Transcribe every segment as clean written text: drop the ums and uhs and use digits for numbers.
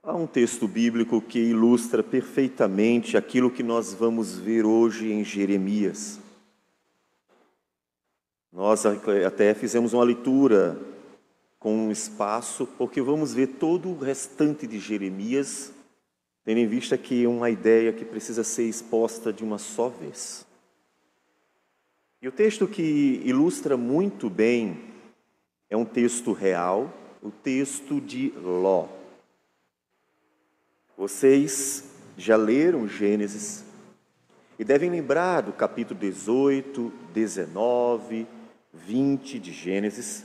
Há um texto bíblico que ilustra perfeitamente aquilo que nós vamos ver hoje em Jeremias. Nós até fizemos uma leitura com um espaço, porque vamos ver todo o restante de Jeremias, tendo em vista que é uma ideia que precisa ser exposta de uma só vez. E o texto que ilustra muito bem é um texto real, o texto de Ló. Vocês já leram Gênesis e devem lembrar do capítulo 18, 19, 20 de Gênesis,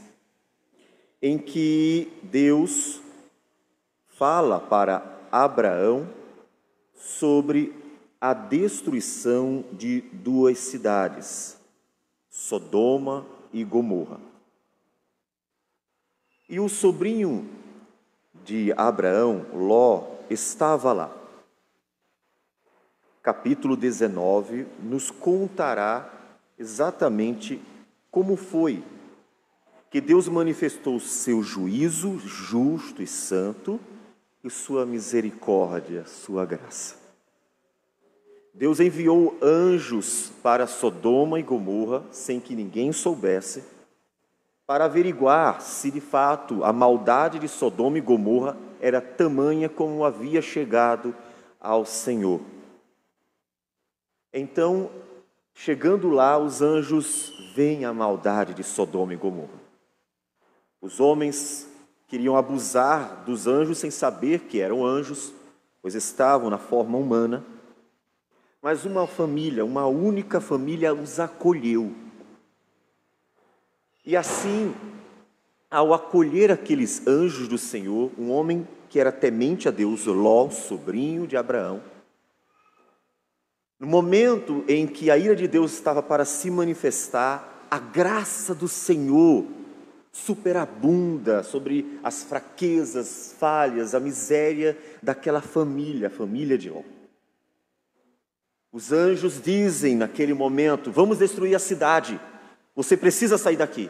em que Deus fala para Abraão sobre a destruição de duas cidades, Sodoma e Gomorra. E o sobrinho de Abraão, Ló, estava lá. Capítulo 19 nos contará exatamente como foi que Deus manifestou seu juízo justo e santo e sua misericórdia, sua graça. Deus enviou anjos para Sodoma e Gomorra, sem que ninguém soubesse, para averiguar se de fato a maldade de Sodoma e Gomorra era tamanha como havia chegado ao Senhor. Então, chegando lá, os anjos veem a maldade de Sodoma e Gomorra. Os homens queriam abusar dos anjos sem saber que eram anjos, pois estavam na forma humana. Mas uma família, uma única família, os acolheu. E assim, ao acolher aqueles anjos do Senhor, um homem que era temente a Deus, Ló, sobrinho de Abraão, no momento em que a ira de Deus estava para se manifestar, a graça do Senhor superabunda sobre as fraquezas, falhas, a miséria daquela família, a família de Ló. Os anjos dizem naquele momento: vamos destruir a cidade, você precisa sair daqui.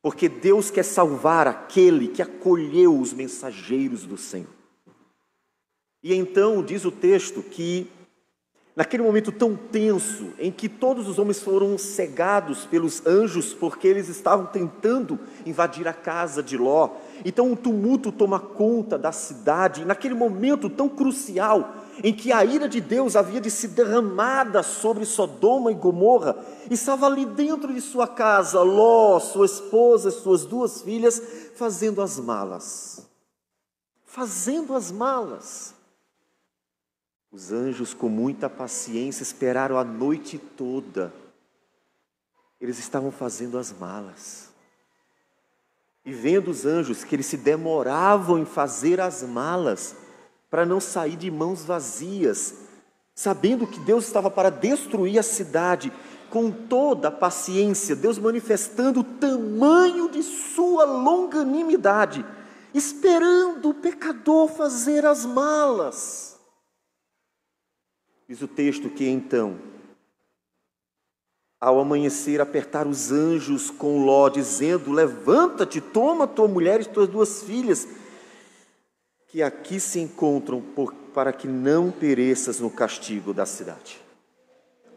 Porque Deus quer salvar aquele que acolheu os mensageiros do Senhor. E então diz o texto que, naquele momento tão tenso, em que todos os homens foram cegados pelos anjos, porque eles estavam tentando invadir a casa de Ló, então um tumulto toma conta da cidade, naquele momento tão crucial, em que a ira de Deus havia de se derramada sobre Sodoma e Gomorra, estava ali dentro de sua casa, Ló, sua esposa, suas duas filhas, fazendo as malas. Fazendo as malas. Os anjos, com muita paciência, esperaram a noite toda. Eles estavam fazendo as malas. E vendo os anjos que eles se demoravam em fazer as malas, para não sair de mãos vazias, sabendo que Deus estava para destruir a cidade, com toda a paciência, Deus manifestando o tamanho de sua longanimidade, esperando o pecador fazer as malas. Diz o texto que então, ao amanhecer, apertaram os anjos com Ló, dizendo: levanta-te, toma tua mulher e tuas duas filhas, que aqui se encontram, para que não pereças no castigo da cidade.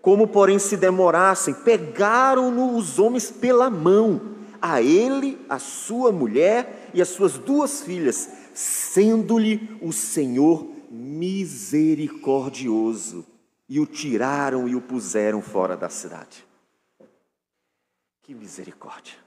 Como, porém, se demorassem, pegaram-no os homens pela mão, a ele, a sua mulher e as suas duas filhas, sendo-lhe o Senhor misericordioso, e o tiraram e o puseram fora da cidade. Que misericórdia!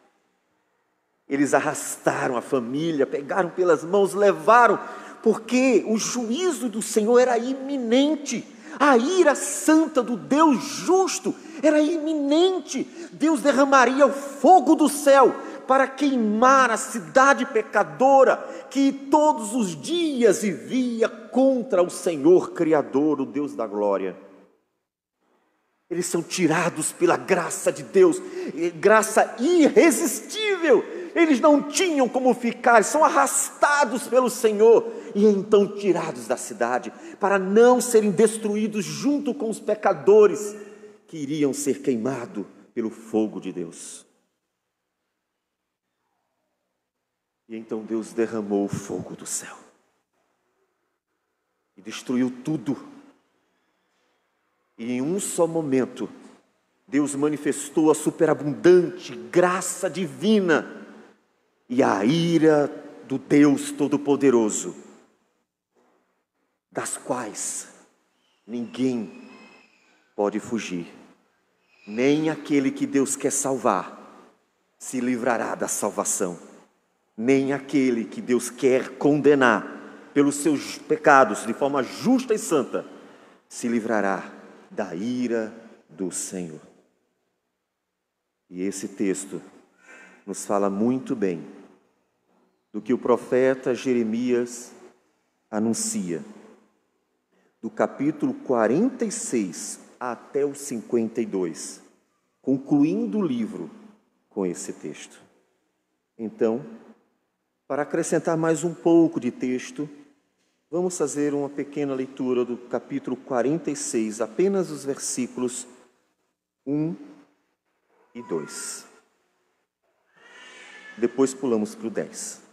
Eles arrastaram a família, pegaram pelas mãos, levaram, porque o juízo do Senhor era iminente. A ira santa do Deus justo era iminente. Deus derramaria o fogo do céu para queimar a cidade pecadora que todos os dias vivia contra o Senhor Criador, o Deus da glória. Eles são tirados pela graça de Deus, graça irresistível. Eles não tinham como ficar, são arrastados pelo Senhor e então tirados da cidade, para não serem destruídos junto com os pecadores que iriam ser queimados pelo fogo de Deus. E então Deus derramou o fogo do céu. destruiu tudo. E em um só momento, Deus manifestou a superabundante graça divina e a ira do Deus Todo-Poderoso, das quais ninguém pode fugir. Nem aquele que Deus quer salvar se livrará da salvação. Nem aquele que Deus quer condenar pelos seus pecados de forma justa e santa se livrará da ira do Senhor. E esse texto nos fala muito bem do que o profeta Jeremias anuncia, do capítulo 46 até o 52, concluindo o livro com esse texto. Então, para acrescentar mais um pouco de texto, vamos fazer uma pequena leitura do capítulo 46, apenas os versículos 1 e 2. Depois pulamos para o 10.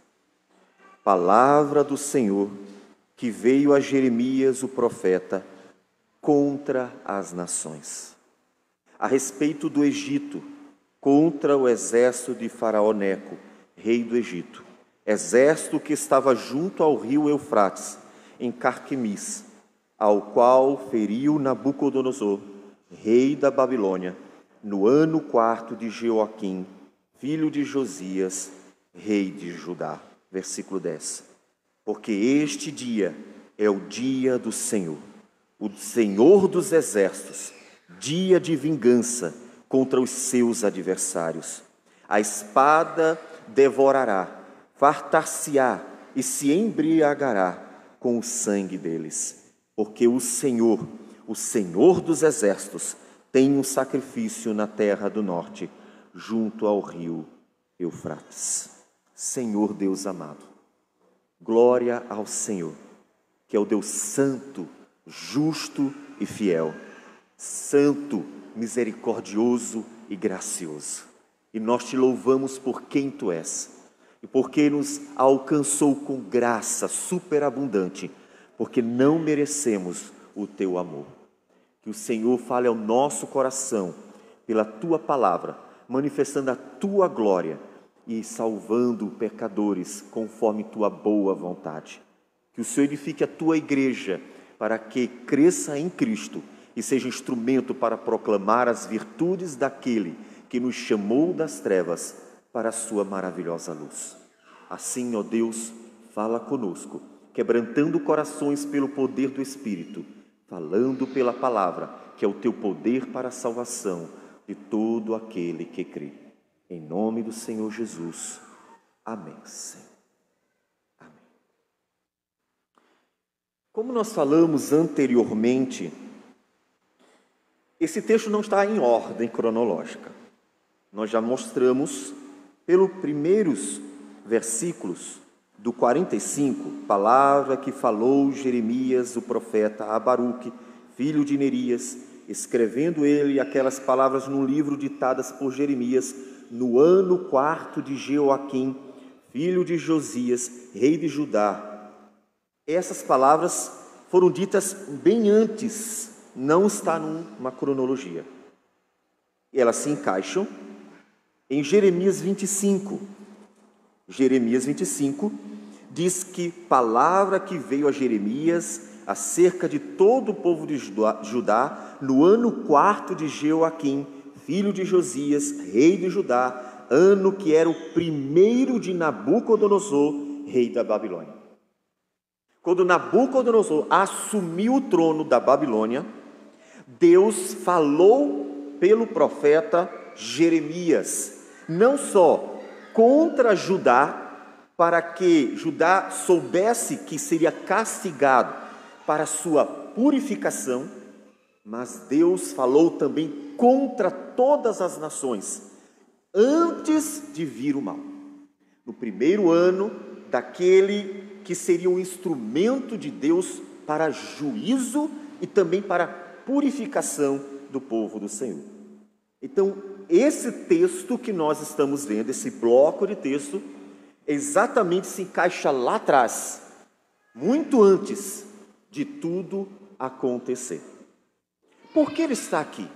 Palavra do Senhor que veio a Jeremias, o profeta, contra as nações, a respeito do Egito, contra o exército de Faraó Neco, rei do Egito, exército que estava junto ao rio Eufrates, em Carquemis, ao qual feriu Nabucodonosor, rei da Babilônia, no ano 4 de Joaquim, filho de Josias, rei de Judá. Versículo 10. Porque este dia é o dia do Senhor, o Senhor dos exércitos, dia de vingança contra os seus adversários. A espada devorará, fartar-se-á e se embriagará com o sangue deles. Porque o Senhor dos exércitos, tem um sacrifício na terra do norte, junto ao rio Eufrates. Senhor Deus amado, glória ao Senhor, que é o Deus santo, justo e fiel, santo, misericordioso e gracioso. E nós te louvamos por quem tu és, e porque nos alcançou com graça superabundante, porque não merecemos o teu amor. Que o Senhor fale ao nosso coração, pela tua palavra, manifestando a tua glória e salvando pecadores conforme tua boa vontade. Que o Senhor edifique a tua igreja para que cresça em Cristo e seja instrumento para proclamar as virtudes daquele que nos chamou das trevas para a sua maravilhosa luz. Assim, ó Deus, fala conosco, quebrantando corações pelo poder do Espírito, falando pela palavra, que é o teu poder para a salvação de todo aquele que crê. Em nome do Senhor Jesus. Amém. Amém. Como nós falamos anteriormente, esse texto não está em ordem cronológica. Nós já mostramos, pelos primeiros versículos do 45, palavra que falou Jeremias, o profeta, a Baruque, filho de Nerias, escrevendo ele aquelas palavras num livro ditadas por Jeremias, no ano 4 de Joaquim, filho de Josias, rei de Judá. Essas palavras foram ditas bem antes, não está numa cronologia. Elas se encaixam em Jeremias 25. Jeremias 25 diz que palavra que veio a Jeremias acerca de todo o povo de Judá no ano 4 de Joaquim, filho de Josias, rei de Judá, ano que era o primeiro de Nabucodonosor, rei da Babilônia. Quando Nabucodonosor assumiu o trono da Babilônia, Deus falou pelo profeta Jeremias, não só contra Judá, para que Judá soubesse que seria castigado para sua purificação, mas Deus falou também contra todas as nações, antes de vir o mal. No primeiro ano daquele que seria um instrumento de Deus para juízo e também para purificação do povo do Senhor. Então, esse texto que nós estamos vendo, esse bloco de texto, exatamente se encaixa lá atrás, muito antes de tudo acontecer. Por que ele está aqui?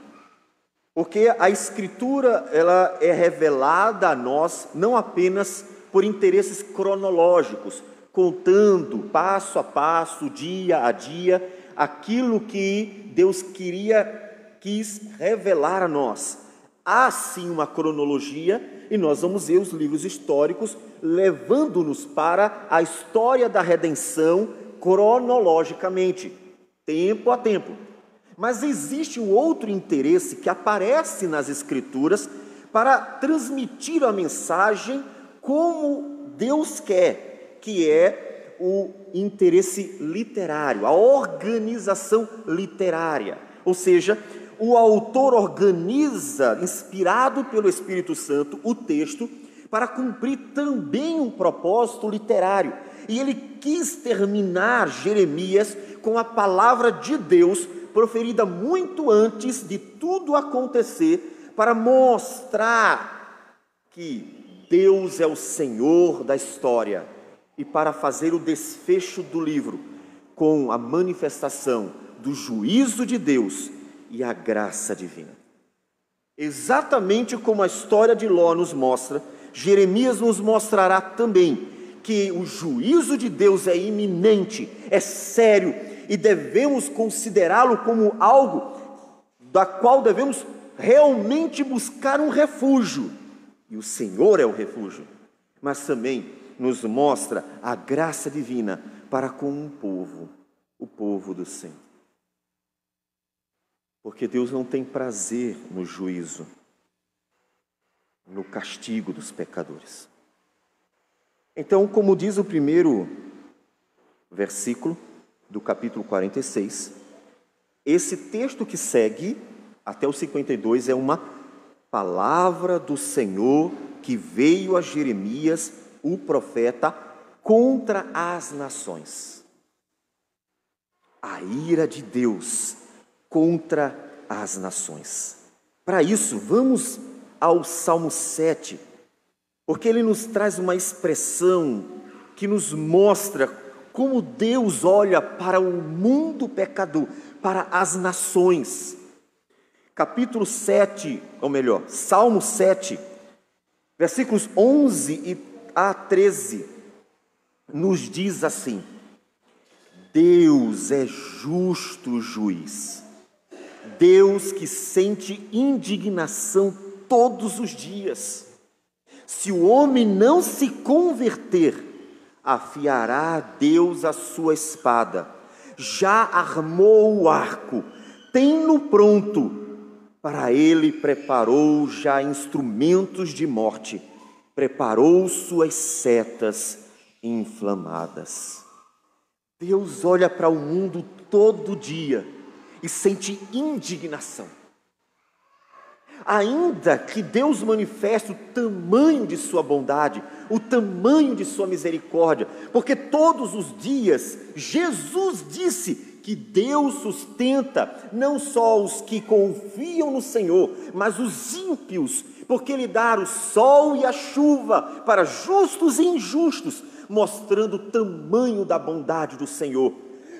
Porque a Escritura, ela é revelada a nós não apenas por interesses cronológicos, contando passo a passo, dia a dia, aquilo que Deus quis revelar a nós. Há sim uma cronologia e nós vamos ver os livros históricos levando-nos para a história da redenção cronologicamente, tempo a tempo. Mas existe um outro interesse que aparece nas Escrituras para transmitir a mensagem como Deus quer, que é o interesse literário, a organização literária. Ou seja, o autor organiza, inspirado pelo Espírito Santo, o texto para cumprir também um propósito literário. E ele quis terminar Jeremias com a palavra de Deus proferida muito antes de tudo acontecer, para mostrar que Deus é o Senhor da história e para fazer o desfecho do livro com a manifestação do juízo de Deus e a graça divina. Exatamente como a história de Ló nos mostra, Jeremias nos mostrará também que o juízo de Deus é iminente, é sério, e devemos considerá-lo como algo da qual devemos realmente buscar um refúgio. E o Senhor é o refúgio. Mas também nos mostra a graça divina para com um povo, o povo do Senhor. Porque Deus não tem prazer no juízo, no castigo dos pecadores. Então, como diz o primeiro versículo do capítulo 46, esse texto que segue até o 52 é uma palavra do Senhor que veio a Jeremias, o profeta, contra as nações. A ira de Deus contra as nações. Para isso, vamos ao Salmo 7, porque ele nos traz uma expressão que nos mostra como Deus olha para o mundo pecador, para as nações. Capítulo 7, ou melhor, Salmo 7, versículos 11 a 13, nos diz assim: Deus é justo juiz, Deus que sente indignação todos os dias. Se o homem não se converter, afiará Deus a sua espada, já armou o arco, tem-no pronto, para ele preparou já instrumentos de morte, preparou suas setas inflamadas. Deus olha para o mundo todo dia e sente indignação. Ainda que Deus manifeste o tamanho de sua bondade, o tamanho de sua misericórdia, porque todos os dias Jesus disse que Deus sustenta não só os que confiam no Senhor, mas os ímpios, porque Ele dá o sol e a chuva para justos e injustos, mostrando o tamanho da bondade do Senhor.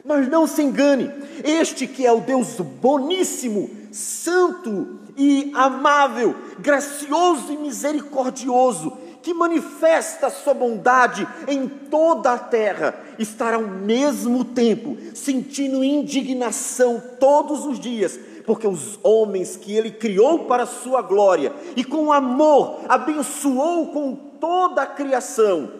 Mas não se engane, este que é o Deus boníssimo, santo e amável, gracioso e misericordioso, que manifesta a sua bondade em toda a terra, estará ao mesmo tempo sentindo indignação todos os dias, porque os homens que Ele criou para a sua glória e com amor abençoou com toda a criação,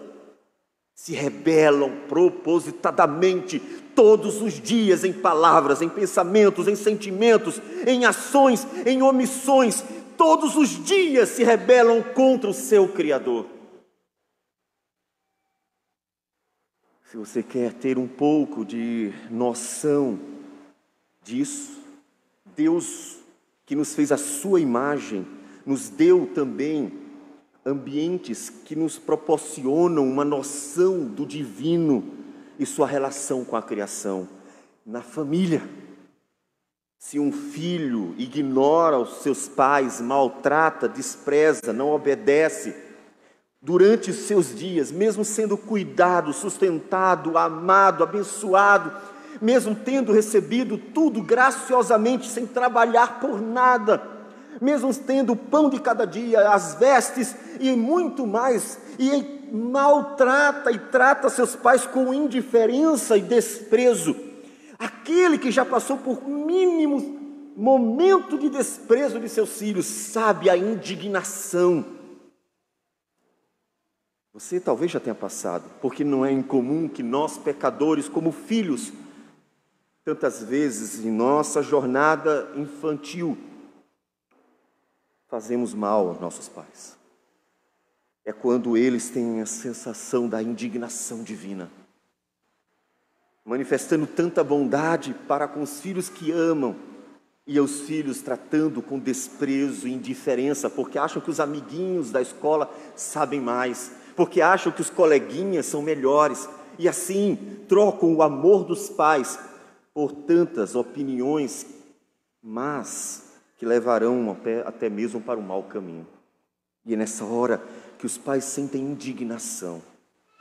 se rebelam propositadamente todos os dias em palavras, em pensamentos, em sentimentos, em ações, em omissões. Todos os dias se rebelam contra o seu Criador. Se você quer ter um pouco de noção disso, Deus, que nos fez a sua imagem, nos deu também ambientes que nos proporcionam uma noção do divino e sua relação com a criação. Na família, se um filho ignora os seus pais, maltrata, despreza, não obedece, durante os seus dias, mesmo sendo cuidado, sustentado, amado, abençoado, mesmo tendo recebido tudo graciosamente, sem trabalhar por nada, mesmo tendo o pão de cada dia, as vestes e muito mais, e maltrata e trata seus pais com indiferença e desprezo. Aquele que já passou por mínimo momento de desprezo de seus filhos, sabe a indignação. Você talvez já tenha passado, porque não é incomum que nós, pecadores, como filhos, tantas vezes em nossa jornada infantil, fazemos mal aos nossos pais. É quando eles têm a sensação da indignação divina, manifestando tanta bondade para com os filhos que amam, e os filhos tratando com desprezo e indiferença, porque acham que os amiguinhos da escola sabem mais, porque acham que os coleguinhas são melhores, e assim trocam o amor dos pais por tantas opiniões más, que levarão até mesmo para o mau caminho. E é nessa hora que os pais sentem indignação,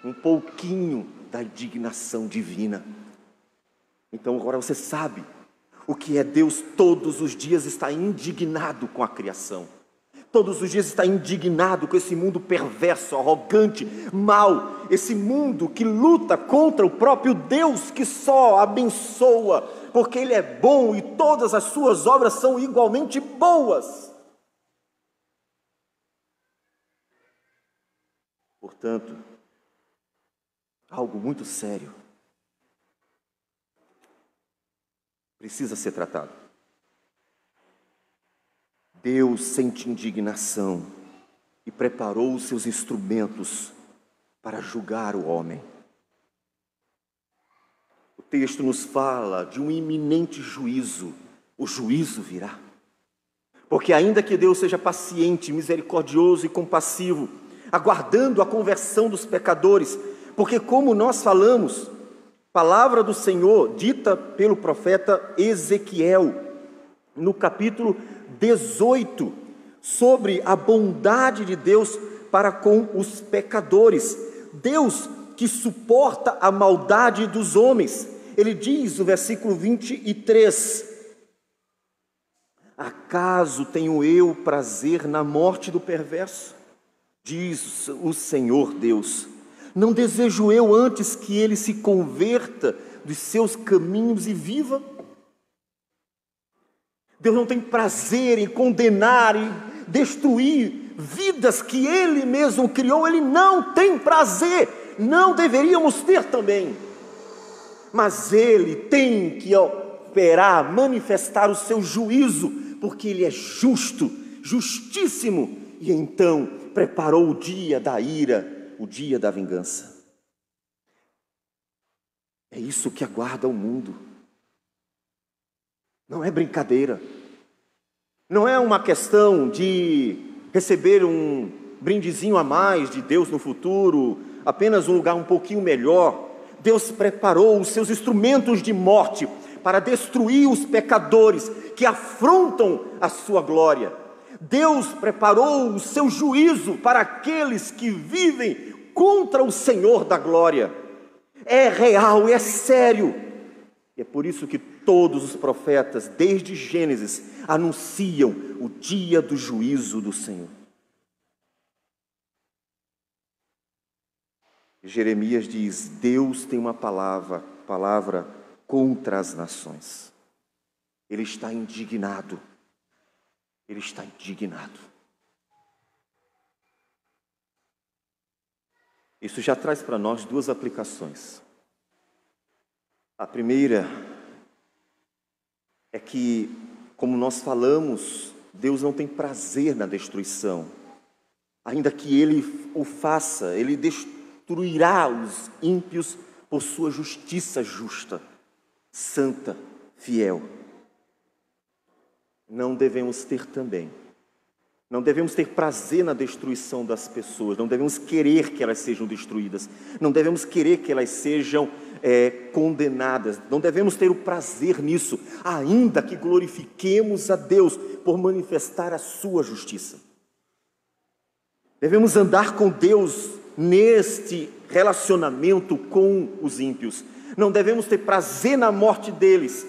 um pouquinho da indignação divina. Então agora você sabe o que é Deus. Todos os dias está indignado com a criação, todos os dias está indignado com esse mundo perverso, arrogante, mau, esse mundo que luta contra o próprio Deus, que só abençoa, porque Ele é bom e todas as suas obras são igualmente boas. Portanto, algo muito sério precisa ser tratado. Deus sente indignação e preparou os seus instrumentos para julgar o homem. O texto nos fala de um iminente juízo. O juízo virá. Porque ainda que Deus seja paciente, misericordioso e compassivo, aguardando a conversão dos pecadores, porque como nós falamos, palavra do Senhor dita pelo profeta Ezequiel, no capítulo 18, sobre a bondade de Deus para com os pecadores. Deus que suporta a maldade dos homens. Ele diz no versículo 23, acaso tenho eu prazer na morte do perverso? Diz o Senhor Deus, não desejo eu antes que ele se converta dos seus caminhos e viva? Deus não tem prazer em condenar e destruir vidas que Ele mesmo criou. Ele não tem prazer, não deveríamos ter também. Mas Ele tem que operar, manifestar o seu juízo, porque Ele é justo, justíssimo, e então preparou o dia da ira, o dia da vingança. É isso que aguarda o mundo. Não é brincadeira. Não é uma questão de receber um brindezinho a mais de Deus no futuro, apenas um lugar um pouquinho melhor. Deus preparou os seus instrumentos de morte para destruir os pecadores que afrontam a sua glória. Deus preparou o seu juízo para aqueles que vivem contra o Senhor da glória. É real, é sério. E é por isso que todos os profetas, desde Gênesis, anunciam o dia do juízo do Senhor. Jeremias diz, Deus tem uma palavra contra as nações. Ele está indignado. Ele está indignado. Isso já traz para nós duas aplicações. A primeira é que, como nós falamos, Deus não tem prazer na destruição. Ainda que Ele o faça, Ele destruirá os ímpios por sua justiça justa, santa, fiel. Não devemos ter também. Não devemos ter prazer na destruição das pessoas. Não devemos querer que elas sejam destruídas. Não devemos querer que elas sejam condenadas. Não devemos ter o prazer nisso, ainda que glorifiquemos a Deus por manifestar a sua justiça. Devemos andar com Deus neste relacionamento com os ímpios, não devemos ter prazer na morte deles,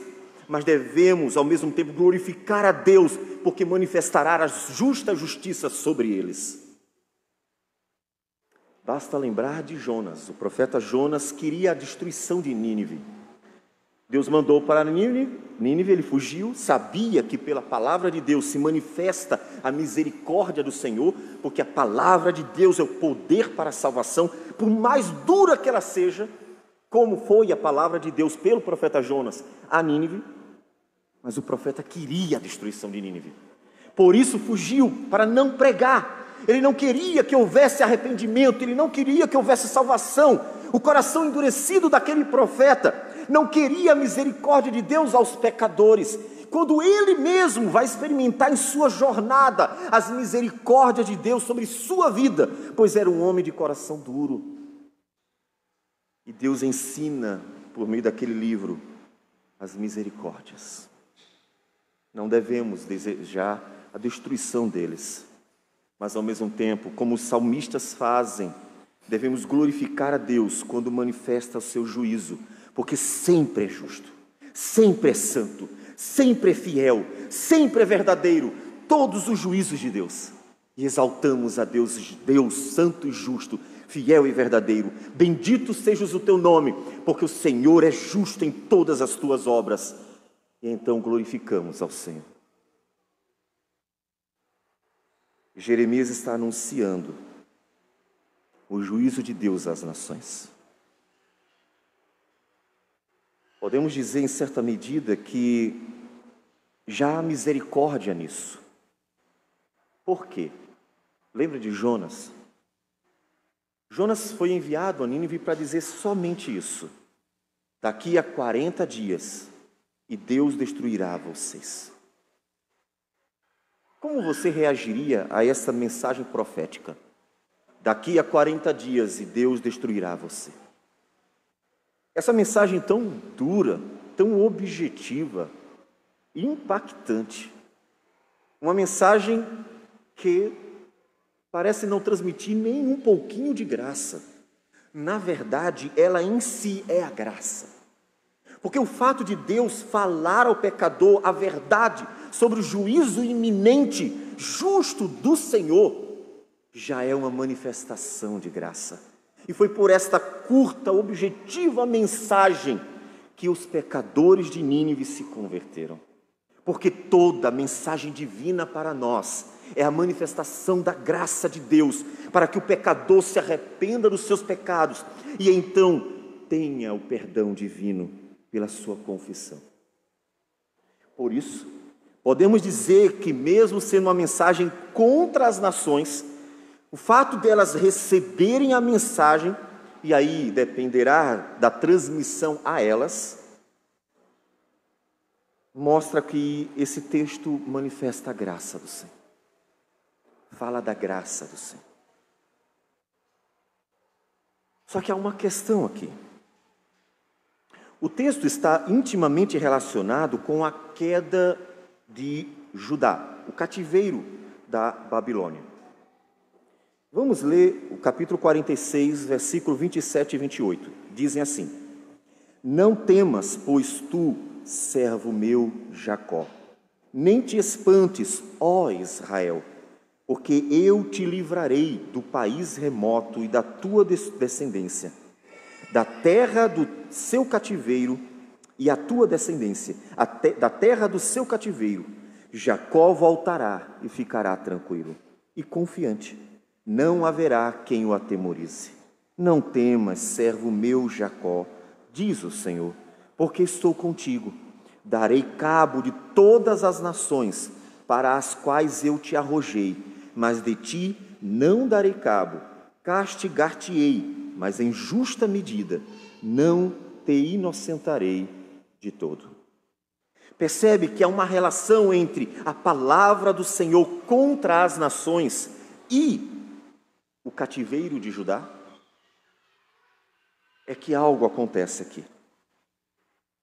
mas devemos ao mesmo tempo glorificar a Deus, porque manifestará a justa justiça sobre eles. Basta lembrar de Jonas. O profeta Jonas queria a destruição de Nínive. Deus mandou para Nínive, ele fugiu, sabia que pela palavra de Deus se manifesta a misericórdia do Senhor, porque a palavra de Deus é o poder para a salvação, por mais dura que ela seja, como foi a palavra de Deus pelo profeta Jonas a Nínive, mas o profeta queria a destruição de Nínive. Por isso fugiu, para não pregar. Ele não queria que houvesse arrependimento, ele não queria que houvesse salvação. O coração endurecido daquele profeta não queria a misericórdia de Deus aos pecadores, quando ele mesmo vai experimentar em sua jornada as misericórdias de Deus sobre sua vida, pois era um homem de coração duro. E Deus ensina, por meio daquele livro, as misericórdias. Não devemos desejar a destruição deles, mas ao mesmo tempo, como os salmistas fazem, devemos glorificar a Deus quando manifesta o seu juízo, porque sempre é justo, sempre é santo, sempre é fiel, sempre é verdadeiro, todos os juízos de Deus. E exaltamos a Deus, Deus santo e justo, fiel e verdadeiro. Bendito sejas o teu nome, porque o Senhor é justo em todas as tuas obras. E então glorificamos ao Senhor. Jeremias está anunciando o juízo de Deus às nações. Podemos dizer, em certa medida, que já há misericórdia nisso. Por quê? Lembra de Jonas? Jonas foi enviado a Nínive para dizer somente isso. Daqui a 40 dias, e Deus destruirá vocês. Como você reagiria a essa mensagem profética? Daqui a 40 dias, e Deus destruirá você. Essa mensagem tão dura, tão objetiva, impactante. Uma mensagem que parece não transmitir nem um pouquinho de graça. Na verdade, ela em si é a graça. Porque o fato de Deus falar ao pecador a verdade sobre o juízo iminente, justo do Senhor, já é uma manifestação de graça. E foi por esta curta, objetiva mensagem que os pecadores de Nínive se converteram. Porque toda a mensagem divina para nós é a manifestação da graça de Deus, para que o pecador se arrependa dos seus pecados e então tenha o perdão divino pela sua confissão. Por isso, podemos dizer que mesmo sendo uma mensagem contra as nações, o fato delas receberem a mensagem, e aí dependerá da transmissão a elas, mostra que esse texto manifesta a graça do Senhor. Fala da graça do Senhor. Só que há uma questão aqui. O texto está intimamente relacionado com a queda de Judá, o cativeiro da Babilônia. Vamos ler o capítulo 46, versículo 27 e 28. Dizem assim: Não temas, pois tu, servo meu Jacó, nem te espantes, ó Israel, porque eu te livrarei do país remoto e da tua descendência, da terra do seu cativeiro e a tua descendência, da terra do seu cativeiro. Jacó voltará e ficará tranquilo e confiante. Não haverá quem o atemorize. Não temas, servo meu Jacó, diz o Senhor, porque estou contigo. Darei cabo de todas as nações para as quais eu te arrojei, mas de ti não darei cabo. Castigar-te-ei, mas em justa medida, não te inocentarei de todo. Percebe que há uma relação entre a palavra do Senhor contra as nações e o cativeiro de Judá? É que algo acontece aqui.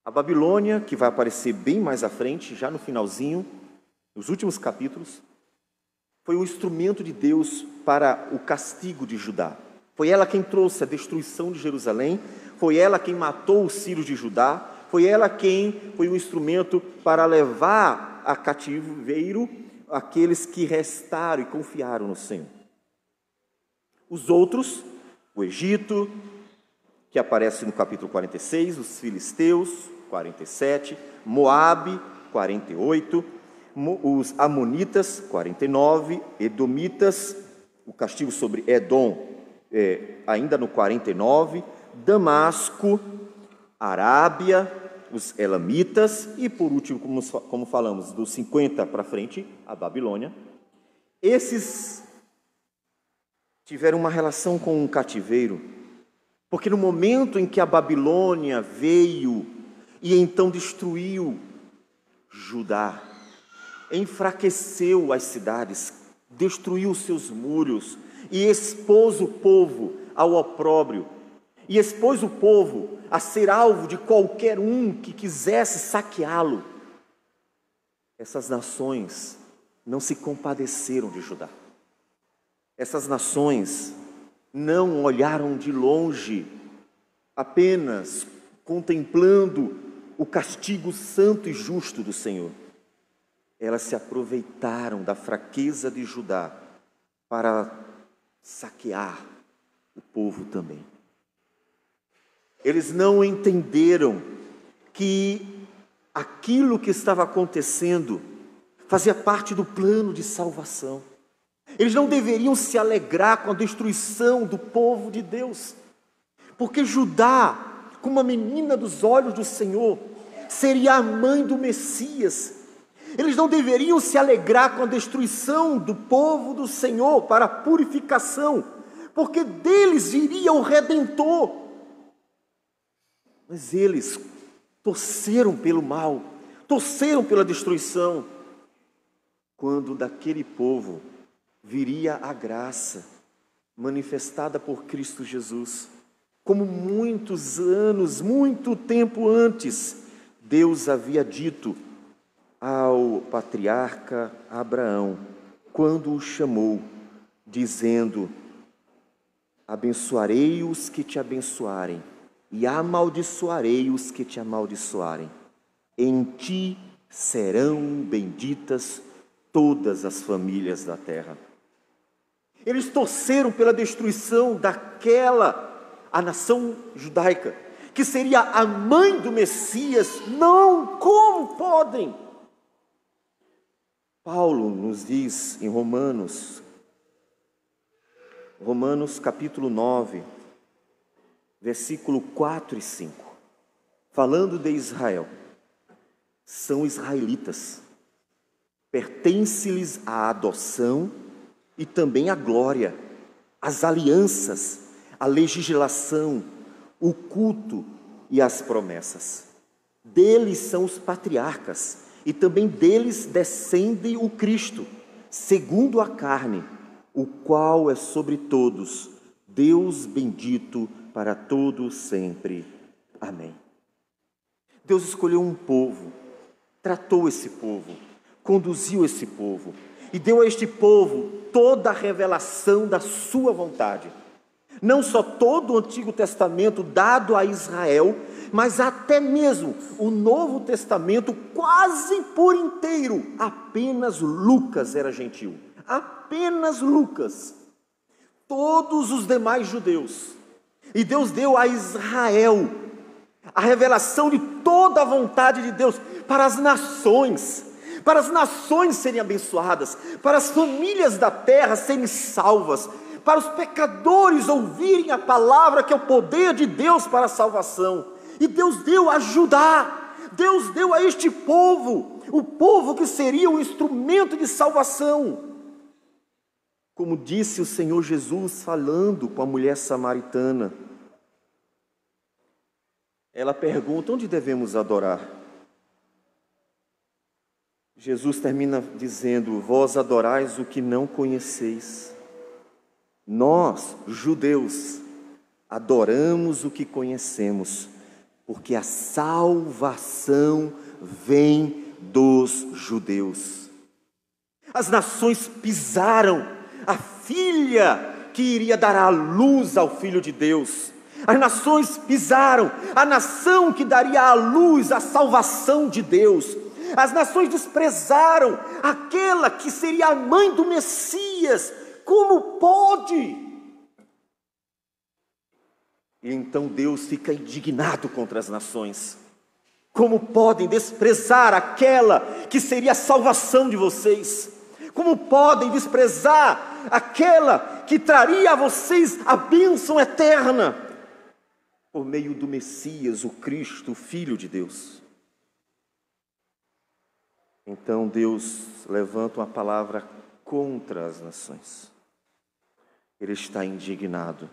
A Babilônia, que vai aparecer bem mais à frente, já no finalzinho, nos últimos capítulos, foi o instrumento de Deus para o castigo de Judá. Foi ela quem trouxe a destruição de Jerusalém, foi ela quem matou os sírios de Judá, foi ela quem foi o instrumento para levar a cativeiro aqueles que restaram e confiaram no Senhor. Os outros, o Egito, que aparece no capítulo 46, os filisteus, 47, Moabe, 48, os amonitas, 49, edomitas, o castigo sobre Edom, ainda no 49, Damasco, Arábia, os elamitas e, por último, como falamos, dos 50 para frente, a Babilônia. Esses tiveram uma relação com um cativeiro, porque no momento em que a Babilônia veio e então destruiu Judá, enfraqueceu as cidades, destruiu os seus muros e expôs o povo ao opróbrio, e expôs o povo a ser alvo de qualquer um que quisesse saqueá-lo. Essas nações não se compadeceram de Judá. Essas nações não olharam de longe, apenas contemplando o castigo santo e justo do Senhor. Elas se aproveitaram da fraqueza de Judá para saquear o povo também. Eles não entenderam que aquilo que estava acontecendo fazia parte do plano de salvação. Eles não deveriam se alegrar com a destruição do povo de Deus, porque Judá, como uma menina dos olhos do Senhor, seria a mãe do Messias. Eles não deveriam se alegrar com a destruição do povo do Senhor para a purificação, porque deles viria o Redentor. Mas eles torceram pelo mal, torceram pela destruição, quando daquele povo viria a graça manifestada por Cristo Jesus. Como muitos anos, muito tempo antes, Deus havia dito ao patriarca Abraão, quando o chamou, dizendo: abençoarei os que te abençoarem, e amaldiçoarei os que te amaldiçoarem. Em ti serão benditas todas as famílias da terra. Eles torceram pela destruição a nação judaica, que seria a mãe do Messias. Não, como podem? Paulo nos diz em Romanos capítulo 9, versículo 4 e 5, falando de Israel: são israelitas, pertence-lhes a adoção e também a glória, as alianças, a legislação, o culto e as promessas. Deles são os patriarcas, e também deles descende o Cristo, segundo a carne, o qual é sobre todos, Deus bendito para todos sempre. Amém. Deus escolheu um povo, tratou esse povo, conduziu esse povo e deu a este povo toda a revelação da sua vontade. Não só todo o Antigo Testamento dado a Israel, mas até mesmo o Novo Testamento quase por inteiro. Apenas Lucas era gentil. Apenas Lucas. Todos os demais judeus. E Deus deu a Israel a revelação de toda a vontade de Deus para as nações serem abençoadas, para as famílias da terra serem salvas, para os pecadores ouvirem a palavra que é o poder de Deus para a salvação. E Deus deu a Judá, Deus deu a este povo, o povo que seria o instrumento de salvação. Como disse o Senhor Jesus falando com a mulher samaritana, ela pergunta: onde devemos adorar? Jesus termina dizendo: vós adorais o que não conheceis. Nós, judeus, adoramos o que conhecemos, porque a salvação vem dos judeus. As nações pisaram a filha que iria dar à luz ao Filho de Deus. As nações pisaram a nação que daria à luz a salvação de Deus. As nações desprezaram aquela que seria a mãe do Messias. Como pode? E então Deus fica indignado contra as nações. Como podem desprezar aquela que seria a salvação de vocês? Como podem desprezar aquela que traria a vocês a bênção eterna? Por meio do Messias, o Cristo, o Filho de Deus. Então Deus levanta uma palavra contra as nações. Ele está indignado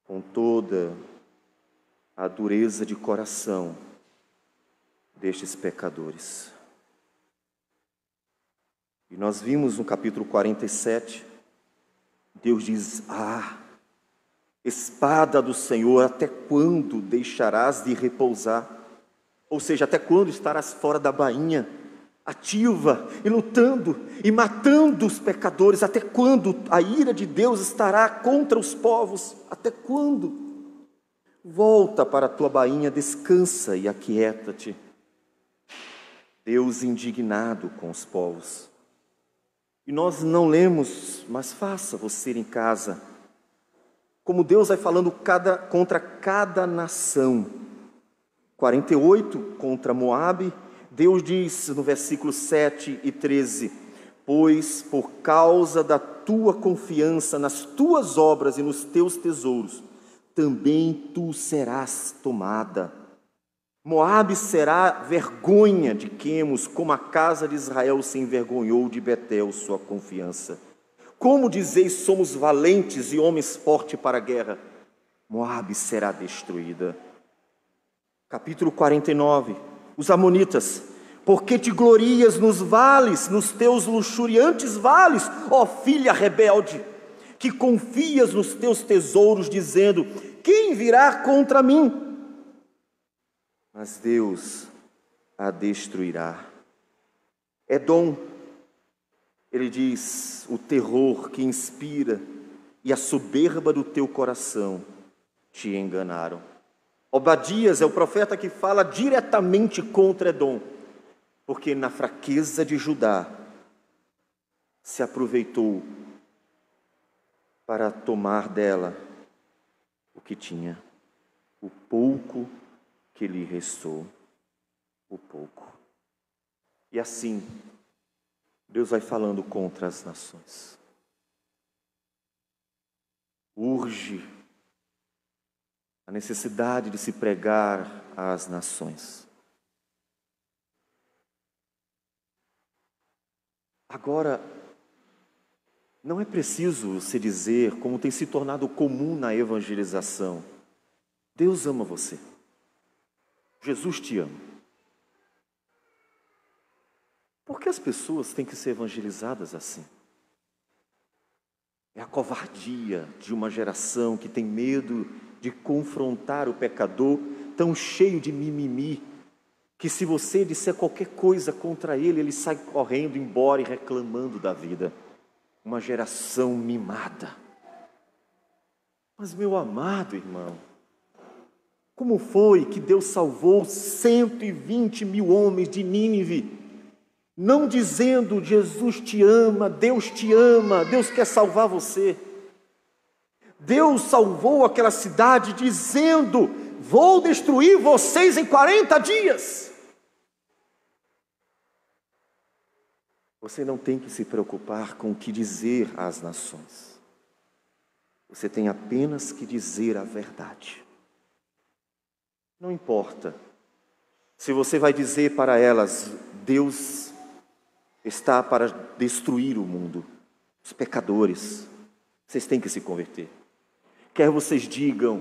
com toda a dureza de coração destes pecadores. E nós vimos no capítulo 47, Deus diz: espada do Senhor, até quando deixarás de repousar? Ou seja, até quando estarás fora da bainha, ativa e lutando e matando os pecadores? Até quando a ira de Deus estará contra os povos? Até quando? Volta para a tua bainha, descansa e aquieta-te. Deus indignado com os povos. E nós não lemos, mas faça você em casa, como Deus vai falando contra cada nação. 48 contra Moabe, Deus diz no versículo 7 e 13: pois por causa da tua confiança nas tuas obras e nos teus tesouros, também tu serás tomada. Moabe será vergonha de Quemos, como a casa de Israel se envergonhou de Betel, sua confiança. Como dizeis, somos valentes e homens fortes para a guerra? Moabe será destruída. Capítulo 49, os amonitas: porque te glorias nos vales, nos teus luxuriantes vales, ó filha rebelde, que confias nos teus tesouros, dizendo: quem virá contra mim? Mas Deus a destruirá. Edom, ele diz: o terror que inspira e a soberba do teu coração te enganaram. Obadias é o profeta que fala diretamente contra Edom, porque na fraqueza de Judá se aproveitou para tomar dela o que tinha, o pouco que lhe restou, o pouco. E assim, Deus vai falando contra as nações. Urge a necessidade de se pregar às nações. Agora, não é preciso se dizer, como tem se tornado comum na evangelização: Deus ama você, Jesus te ama. Por que as pessoas têm que ser evangelizadas assim? É a covardia de uma geração que tem medo de confrontar o pecador, tão cheio de mimimi, que se você disser qualquer coisa contra ele, ele sai correndo embora e reclamando da vida. Uma geração mimada. Mas, meu amado irmão, como foi que Deus salvou 120 mil homens de Nínive? Não dizendo: Jesus te ama, Deus quer salvar você. Deus salvou aquela cidade dizendo: vou destruir vocês em 40 dias. Você não tem que se preocupar com o que dizer às nações. Você tem apenas que dizer a verdade. Não importa se você vai dizer para elas: Deus está para destruir o mundo, os pecadores, vocês têm que se converter. Quer vocês digam: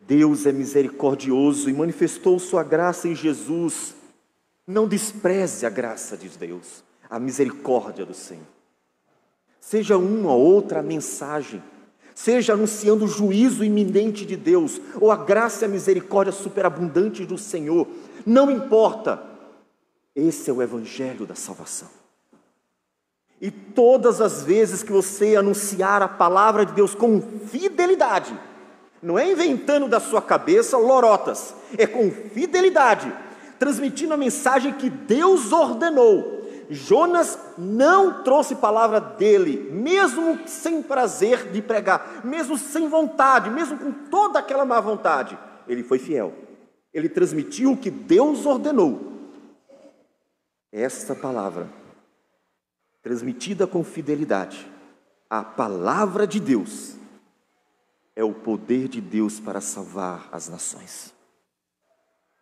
Deus é misericordioso e manifestou sua graça em Jesus. Não despreze a graça de Deus, a misericórdia do Senhor. Seja uma ou outra mensagem, seja anunciando o juízo iminente de Deus, ou a graça e a misericórdia superabundante do Senhor, não importa. Esse é o evangelho da salvação. E todas as vezes que você anunciar a palavra de Deus com fidelidade, não é inventando da sua cabeça lorotas, é com fidelidade, transmitindo a mensagem que Deus ordenou. Jonas não trouxe palavra dele, mesmo sem prazer de pregar, mesmo sem vontade, mesmo com toda aquela má vontade. Ele foi fiel, ele transmitiu o que Deus ordenou. Esta palavra, transmitida com fidelidade, a palavra de Deus, é o poder de Deus para salvar as nações.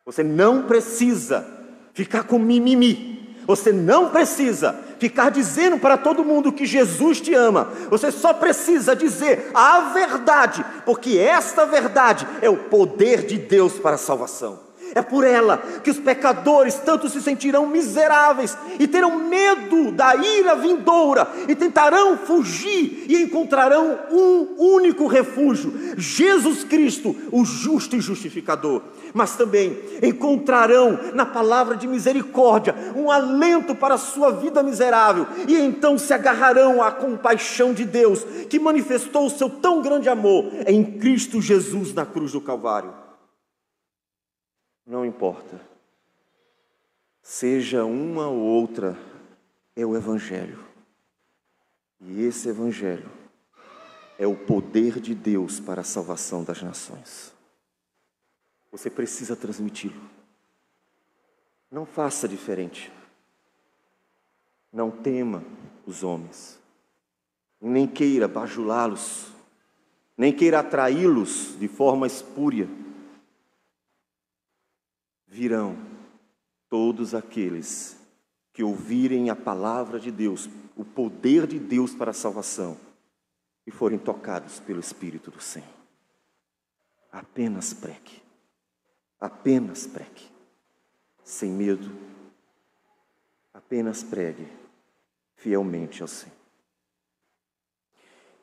Você não precisa ficar com mimimi. Você não precisa ficar dizendo para todo mundo que Jesus te ama. Você só precisa dizer a verdade, porque esta verdade é o poder de Deus para a salvação. É por ela que os pecadores tanto se sentirão miseráveis e terão medo da ira vindoura e tentarão fugir e encontrarão um único refúgio, Jesus Cristo, o justo e justificador. Mas também encontrarão na palavra de misericórdia um alento para a sua vida miserável, e então se agarrarão à compaixão de Deus, que manifestou o seu tão grande amor em Cristo Jesus na cruz do Calvário. Não importa, seja uma ou outra, é o Evangelho. E esse Evangelho é o poder de Deus para a salvação das nações. Você precisa transmiti-lo. Não faça diferente. Não tema os homens, nem queira bajulá-los, nem queira atraí-los de forma espúria. Virão todos aqueles que ouvirem a palavra de Deus, o poder de Deus para a salvação, e forem tocados pelo Espírito do Senhor. Apenas pregue, sem medo, apenas pregue fielmente ao Senhor.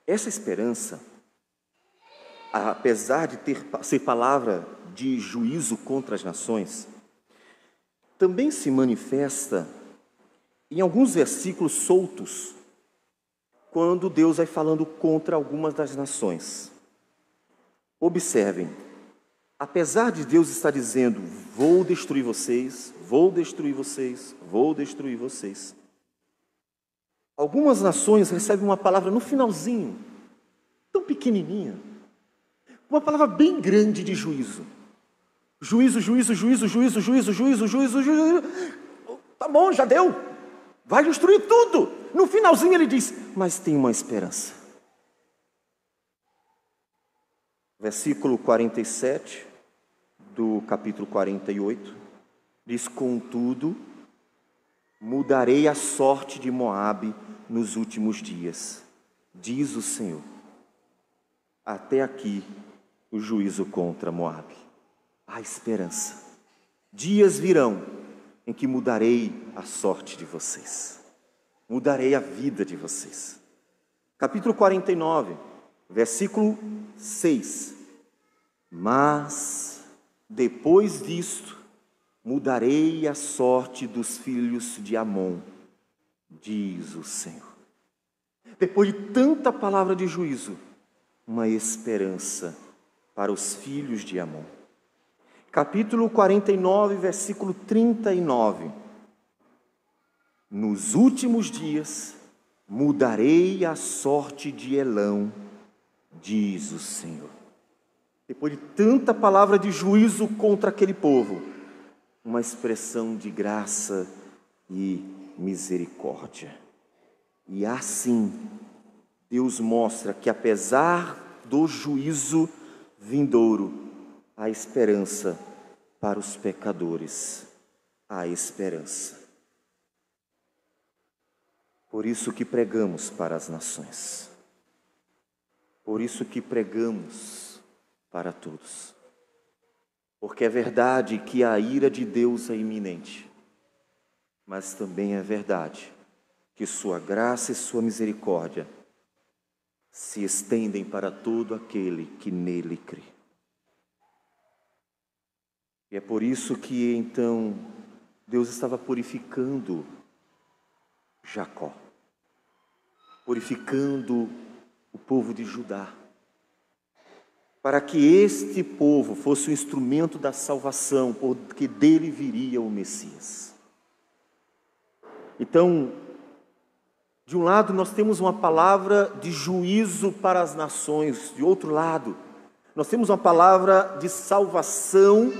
Essa esperança, apesar de ser palavra de juízo contra as nações, também se manifesta em alguns versículos soltos, quando Deus vai falando contra algumas das nações. Observem, apesar de Deus estar dizendo, vou destruir vocês, algumas nações recebem uma palavra no finalzinho, tão pequenininha, uma palavra bem grande de juízo. Juízo. Tá bom, já deu. Vai destruir tudo. No finalzinho ele diz, mas tem uma esperança. Versículo 47 do capítulo 48 diz, contudo, mudarei a sorte de Moabe nos últimos dias, diz o Senhor. Até aqui o juízo contra Moabe. Há esperança. Dias virão em que mudarei a sorte de vocês. Mudarei a vida de vocês. Capítulo 49, versículo 6. Mas, depois disto, mudarei a sorte dos filhos de Amon, diz o Senhor. Depois de tanta palavra de juízo, uma esperança para os filhos de Amon. Capítulo 49, versículo 39. Nos últimos dias, mudarei a sorte de Elão, diz o Senhor. Depois de tanta palavra de juízo contra aquele povo, uma expressão de graça e misericórdia. E assim, Deus mostra que apesar do juízo vindouro, há esperança para os pecadores, há esperança. Por isso que pregamos para as nações, por isso que pregamos para todos, porque é verdade que a ira de Deus é iminente, mas também é verdade que sua graça e sua misericórdia se estendem para todo aquele que nele crê. E é por isso que então Deus estava purificando Jacó. purificando o povo de Judá, para que este povo fosse o instrumento da salvação, porque dele viria o Messias. Então, de um lado nós temos uma palavra de juízo para as nações, de outro lado nós temos uma palavra de salvação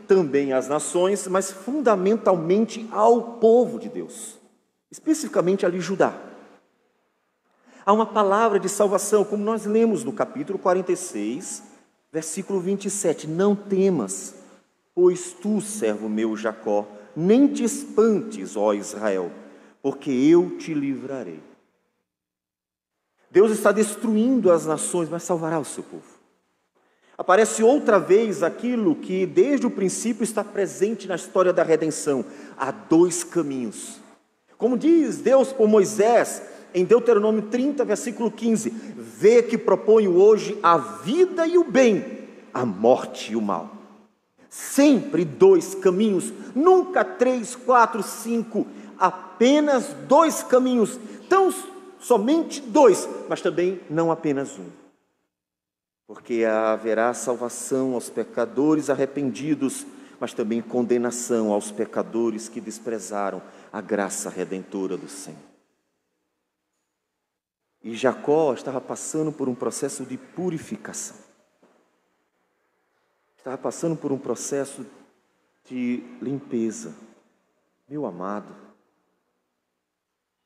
também às nações, mas fundamentalmente ao povo de Deus, especificamente ali Judá. Há uma palavra de salvação, como nós lemos no capítulo 46, versículo 27. Não temas, pois tu, servo meu Jacó, nem te espantes, ó Israel, porque eu te livrarei. Deus está destruindo as nações, mas salvará o seu povo. Aparece outra vez aquilo que desde o princípio está presente na história da redenção. Há dois caminhos. Como diz Deus por Moisés, em Deuteronômio 30, versículo 15: vê que proponho hoje a vida e o bem, a morte e o mal. Sempre dois caminhos, nunca 3, 4, 5, apenas dois caminhos, tão somente dois, mas também não apenas um. Porque haverá salvação aos pecadores arrependidos, mas também condenação aos pecadores que desprezaram a graça redentora do Senhor. E Jacó estava passando por um processo de purificação. Estava passando por um processo de limpeza. Meu amado,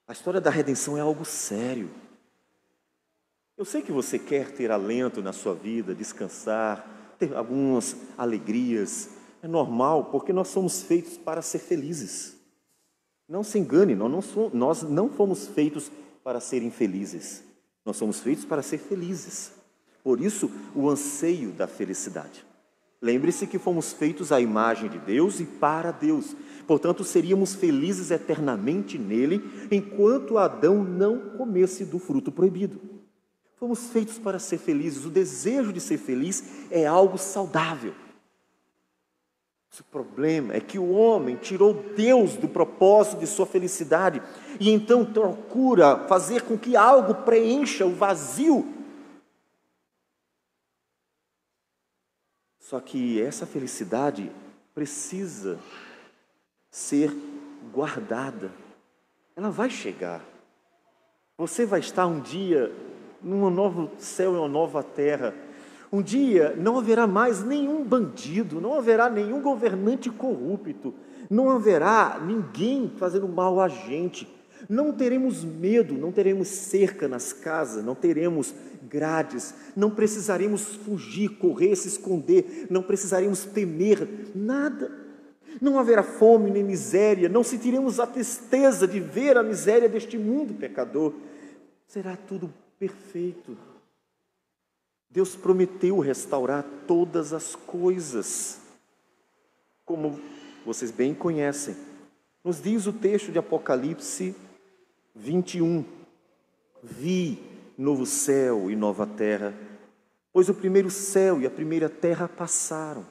a história da redenção é algo sério. Eu sei que você quer ter alento na sua vida, descansar, ter algumas alegrias. É normal, porque nós somos feitos para ser felizes. Não se engane, nós não fomos feitos para ser infelizes. Nós somos feitos para ser felizes. Por isso, o anseio da felicidade. Lembre-se que fomos feitos à imagem de Deus e para Deus. Portanto, seríamos felizes eternamente nele, enquanto Adão não comesse do fruto proibido. Fomos feitos para ser felizes. O desejo de ser feliz é algo saudável. O problema é que o homem tirou Deus do propósito de sua felicidade e então procura fazer com que algo preencha o vazio. Só que essa felicidade precisa ser guardada. Ela vai chegar. Você vai estar um dia num novo céu e uma nova terra. Um dia não haverá mais nenhum bandido, não haverá nenhum governante corrupto, não haverá ninguém fazendo mal a gente. Não teremos medo, não teremos cerca nas casas, não teremos grades, não precisaremos fugir, correr, se esconder, não precisaremos temer nada. Não haverá fome nem miséria, não sentiremos a tristeza de ver a miséria deste mundo pecador. Será tudo perfeito. Deus prometeu restaurar todas as coisas, como vocês bem conhecem. Nos diz o texto de Apocalipse 21, vi novo céu e nova terra, pois o primeiro céu e a primeira terra passaram,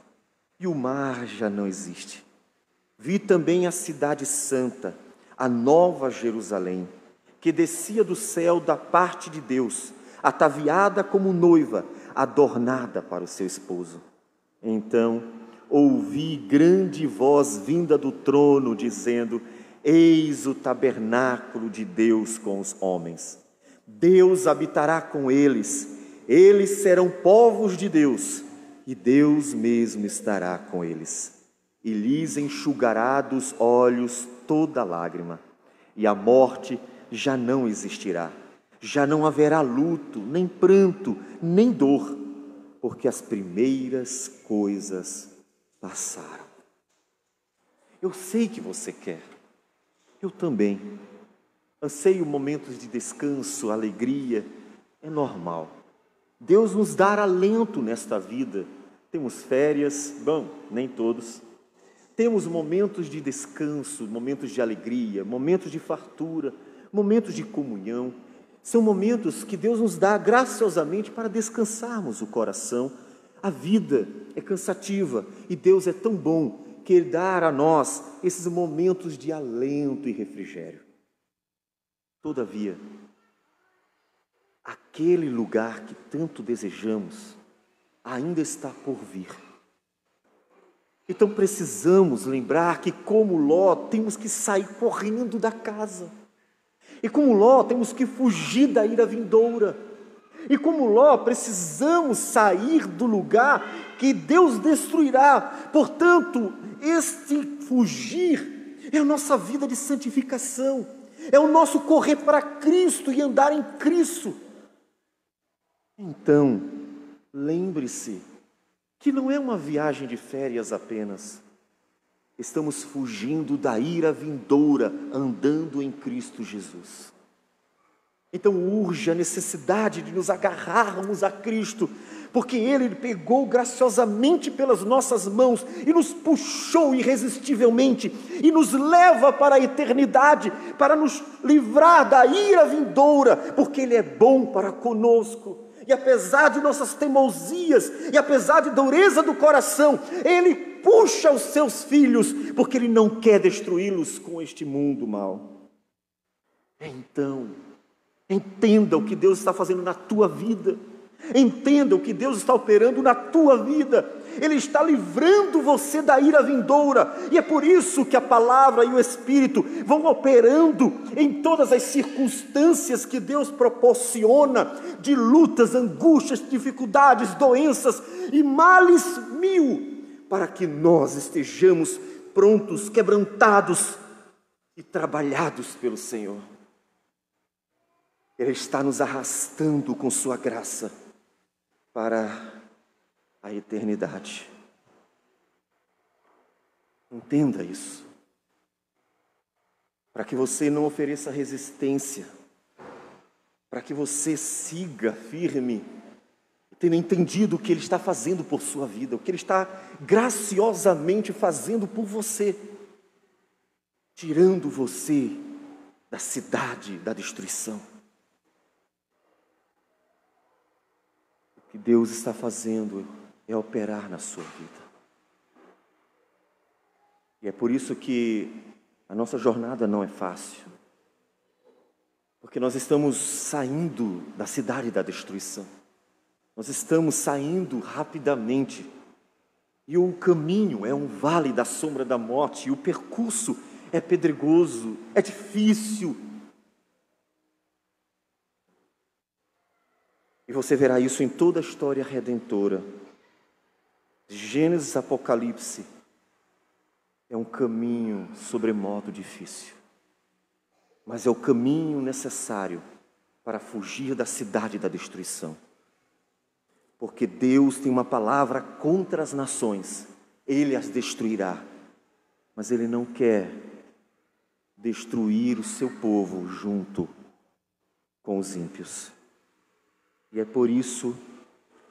e o mar já não existe. Vi também a cidade santa, a nova Jerusalém, que descia do céu da parte de Deus, ataviada como noiva, adornada para o seu esposo. Então ouvi grande voz vinda do trono, dizendo: eis o tabernáculo de Deus com os homens. Deus habitará com eles, eles serão povos de Deus, e Deus mesmo estará com eles. E lhes enxugará dos olhos toda lágrima, e a morte já não existirá. Já não haverá luto, nem pranto, nem dor, porque as primeiras coisas passaram. Eu sei que você quer, eu também. Anseio momentos de descanso, alegria, é normal. Deus nos dá alento nesta vida. Temos férias, bom, nem todos. Temos momentos de descanso, momentos de alegria, momentos de fartura, momentos de comunhão. São momentos que Deus nos dá graciosamente para descansarmos o coração. A vida é cansativa e Deus é tão bom que Ele dá a nós esses momentos de alento e refrigério. Todavia, aquele lugar que tanto desejamos ainda está por vir. Então precisamos lembrar que, como Ló, temos que sair correndo da casa. E como Ló, temos que fugir da ira vindoura. E como Ló, precisamos sair do lugar que Deus destruirá. Portanto, este fugir é a nossa vida de santificação. É o nosso correr para Cristo e andar em Cristo. Então, lembre-se que não é uma viagem de férias apenas. Estamos fugindo da ira vindoura, andando em Cristo Jesus. Então urge a necessidade de nos agarrarmos a Cristo, porque Ele pegou graciosamente pelas nossas mãos e nos puxou irresistivelmente e nos leva para a eternidade, para nos livrar da ira vindoura, porque Ele é bom para conosco. E apesar de nossas teimosias, e apesar de dureza do coração, Ele puxa os seus filhos, porque Ele não quer destruí-los com este mundo mau. Então, entenda o que Deus está fazendo na tua vida. Entenda o que Deus está operando na tua vida. Ele está livrando você da ira vindoura. E é por isso que a palavra e o Espírito vão operando em todas as circunstâncias que Deus proporciona, de lutas, angústias, dificuldades, doenças e males mil, para que nós estejamos prontos, quebrantados e trabalhados pelo Senhor. Ele está nos arrastando com sua graça para a eternidade. Entenda isso. Para que você não ofereça resistência, para que você siga firme, tendo entendido o que Ele está fazendo por sua vida, o que Ele está graciosamente fazendo por você, tirando você da cidade da destruição. O que Deus está fazendo é operar na sua vida. E é por isso que a nossa jornada não é fácil. Porque nós estamos saindo da cidade da destruição. Nós estamos saindo rapidamente. E o caminho é um vale da sombra da morte. E o percurso é pedregoso, é difícil. E você verá isso em toda a história redentora. De Gênesis a Apocalipse. É um caminho sobremodo difícil. Mas é o caminho necessário para fugir da cidade da destruição. Porque Deus tem uma palavra contra as nações. Ele as destruirá. Mas Ele não quer destruir o seu povo junto com os ímpios. E é por isso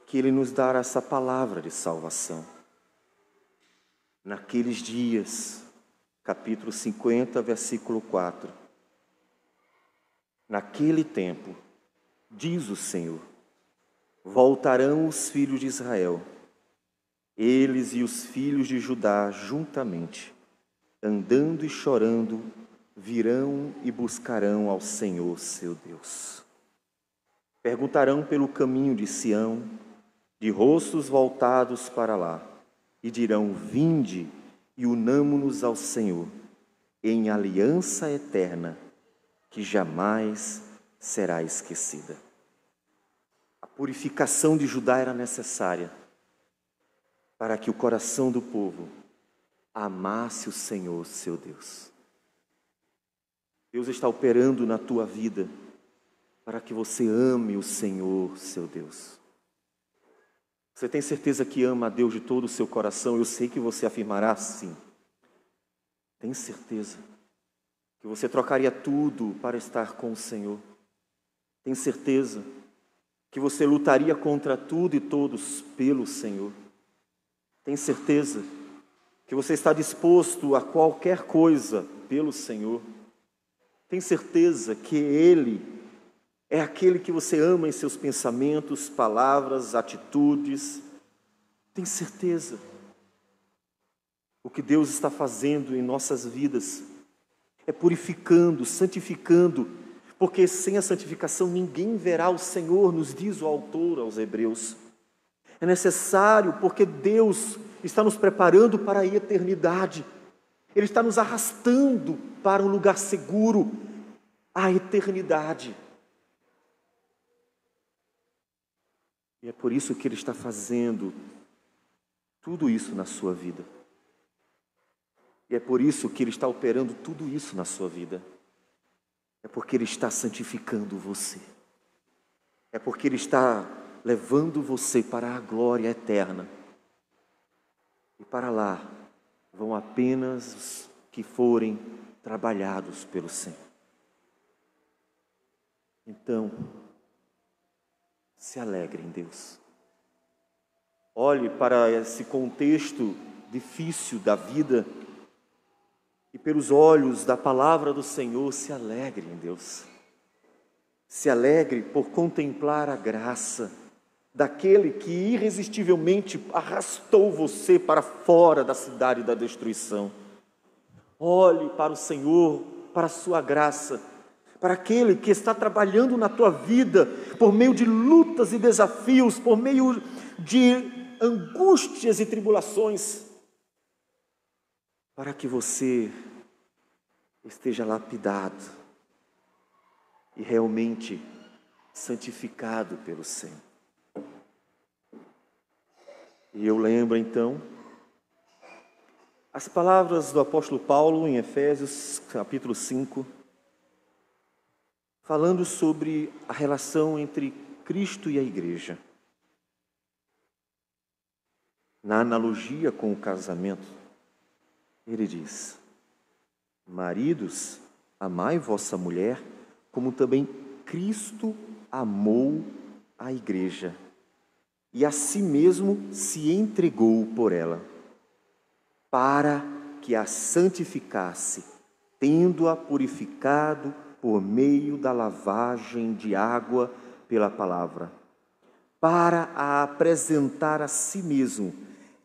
que Ele nos dará essa palavra de salvação. Naqueles dias, capítulo 50, versículo 4. Naquele tempo, diz o Senhor, voltarão os filhos de Israel, eles e os filhos de Judá juntamente, andando e chorando, virão e buscarão ao Senhor seu Deus. Perguntarão pelo caminho de Sião, de rostos voltados para lá, e dirão, vinde e unamo-nos ao Senhor, em aliança eterna, que jamais será esquecida. A purificação de Judá era necessária para que o coração do povo amasse o Senhor, seu Deus. Deus está operando na tua vida para que você ame o Senhor, seu Deus. Você tem certeza que ama a Deus de todo o seu coração? Eu sei que você afirmará sim. Tem certeza que você trocaria tudo para estar com o Senhor? Tem certeza que você lutaria contra tudo e todos pelo Senhor? Tem certeza que você está disposto a qualquer coisa pelo Senhor? Tem certeza que Ele é aquele que você ama em seus pensamentos, palavras, atitudes? Tem certeza? O que Deus está fazendo em nossas vidas é purificando, santificando, porque sem a santificação ninguém verá o Senhor, nos diz o autor aos Hebreus. É necessário porque Deus está nos preparando para a eternidade. Ele está nos arrastando para um lugar seguro, a eternidade. E é por isso que Ele está fazendo tudo isso na sua vida. E é por isso que Ele está operando tudo isso na sua vida. É porque Ele está santificando você. É porque Ele está levando você para a glória eterna. E para lá vão apenas os que forem trabalhados pelo Senhor. Então, se alegre em Deus. Olhe para esse contexto difícil da vida e pelos olhos da palavra do Senhor, se alegre em Deus. Se alegre por contemplar a graça daquele que irresistivelmente arrastou você para fora da cidade da destruição. Olhe para o Senhor, para a sua graça, para aquele que está trabalhando na tua vida por meio de lutas e desafios, por meio de angústias e tribulações, para que você esteja lapidado e realmente santificado pelo Senhor. E eu lembro então as palavras do apóstolo Paulo em Efésios capítulo 5, falando sobre a relação entre Cristo e a igreja. Na analogia com o casamento, ele diz: maridos, amai vossa mulher, como também Cristo amou a igreja, e a si mesmo se entregou por ela, para que a santificasse, tendo-a purificado por meio da lavagem de água pela palavra, para a apresentar a si mesmo,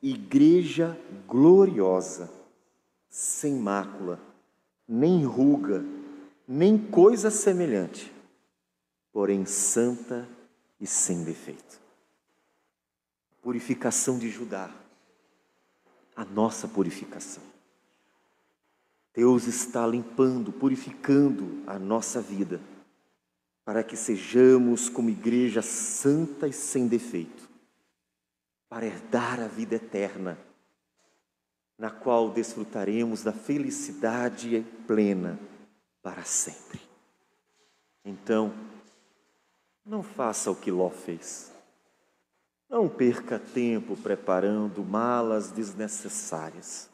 igreja gloriosa, sem mácula, nem ruga, nem coisa semelhante, porém santa e sem defeito. Purificação de Judá, a nossa purificação. Deus está limpando, purificando a nossa vida, para que sejamos como igreja santa e sem defeito, para herdar a vida eterna, na qual desfrutaremos da felicidade plena para sempre. Então, não faça o que Ló fez. Não perca tempo preparando malas desnecessárias.